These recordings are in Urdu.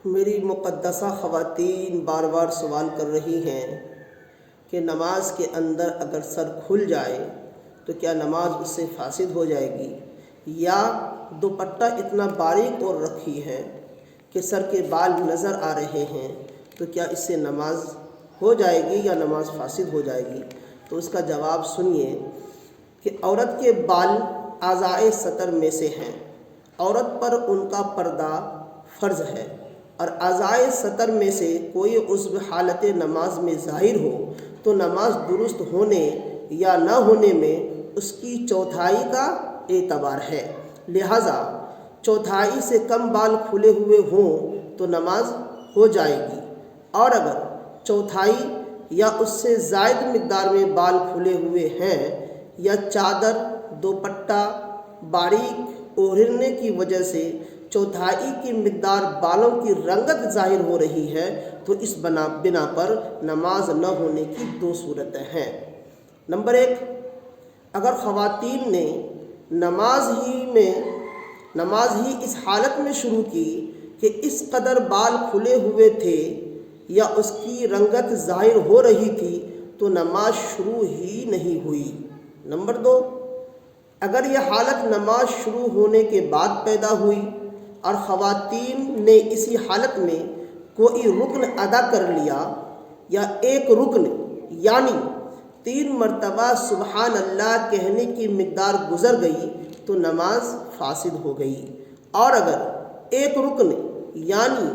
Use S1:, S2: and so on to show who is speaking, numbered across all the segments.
S1: میری مقدسہ خواتین بار بار سوال کر رہی ہیں کہ نماز کے اندر اگر سر کھل جائے تو کیا نماز اس سے فاسد ہو جائے گی، یا دوپٹہ اتنا باریک اور رکھی ہے کہ سر کے بال نظر آ رہے ہیں تو کیا اس سے نماز ہو جائے گی یا نماز فاسد ہو جائے گی؟ تو اس کا جواب سنیے کہ عورت کے بال اعضائے سطر میں سے ہیں، عورت پر ان کا پردہ فرض ہے، اور اعضائے سطر میں سے کوئی عضو حالت نماز میں ظاہر ہو تو نماز درست ہونے یا نہ ہونے میں اس کی چوتھائی کا اعتبار ہے، لہٰذا چوتھائی سے کم بال کھلے ہوئے ہوں تو نماز ہو جائے گی، اور اگر چوتھائی یا اس سے زائد مقدار میں بال کھلے ہوئے ہیں یا چادر دوپٹہ باریک اوڑھنے کی وجہ سے چوتھائی کی مقدار بالوں کی رنگت ظاہر ہو رہی ہے تو اس بنا پر نماز نہ ہونے کی دو صورتیں ہیں۔ نمبر 1، اگر خواتین نے نماز ہی اس حالت میں شروع کی کہ اس قدر بال کھلے ہوئے تھے یا اس کی رنگت ظاہر ہو رہی تھی تو نماز شروع ہی نہیں ہوئی۔ نمبر 2، اگر یہ حالت نماز شروع ہونے کے بعد پیدا ہوئی اور خواتین نے اسی حالت میں کوئی رکن ادا کر لیا یا ایک رکن یعنی 3 مرتبہ سبحان اللہ کہنے کی مقدار گزر گئی تو نماز فاسد ہو گئی، اور اگر ایک رکن یعنی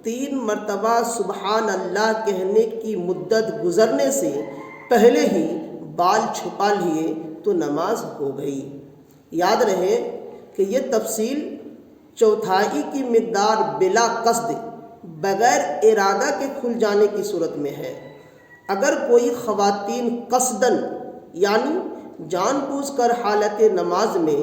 S1: 3 مرتبہ سبحان اللہ کہنے کی مدت گزرنے سے پہلے ہی بال چھپا لیے تو نماز ہو گئی۔ یاد رہے کہ یہ تفصیل چوتھائی کی مقدار بلا قصد بغیر ارادہ کے کھل جانے کی صورت میں ہے۔ اگر کوئی خواتین قصداً یعنی جان بوجھ کر حالت نماز میں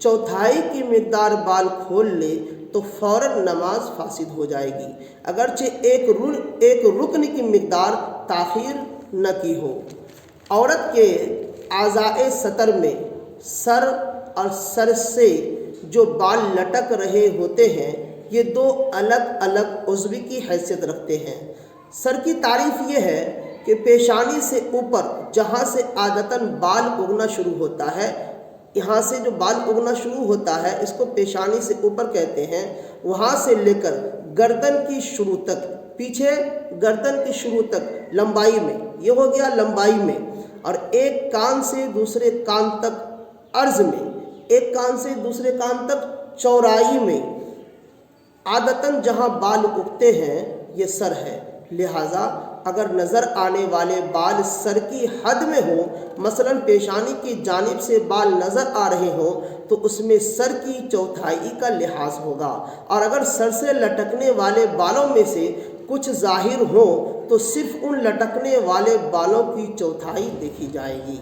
S1: چوتھائی کی مقدار بال کھول لے تو فوراً نماز فاسد ہو جائے گی، اگرچہ ایک رکن کی مقدار تاخیر نہ کی ہو۔ عورت کے اعضائے سطر میں سر اور سر سے جو بال لٹک رہے ہوتے ہیں یہ 2 الگ الگ عضو کی حیثیت رکھتے ہیں۔ سر کی تعریف یہ ہے کہ پیشانی سے اوپر جہاں سے عادتاً بال اگنا شروع ہوتا ہے، یہاں سے جو بال اگنا شروع ہوتا ہے اس کو پیشانی سے اوپر کہتے ہیں، وہاں سے لے کر گردن کی شروع تک، پیچھے گردن کی شروع تک لمبائی میں، یہ ہو گیا لمبائی میں، اور ایک کان سے دوسرے کان تک عرض میں، ایک کان سے دوسرے کان تک چوڑائی میں عادتاً جہاں بال اگتے ہیں یہ سر ہے، لہٰذا اگر نظر آنے والے بال سر کی حد میں ہوں، مثلاً پیشانی کی جانب سے بال نظر آ رہے ہوں تو اس میں سر کی چوتھائی کا لحاظ ہوگا، اور اگر سر سے لٹکنے والے بالوں میں سے کچھ ظاہر ہوں تو صرف ان لٹکنے والے بالوں کی چوتھائی دیکھی جائے گی۔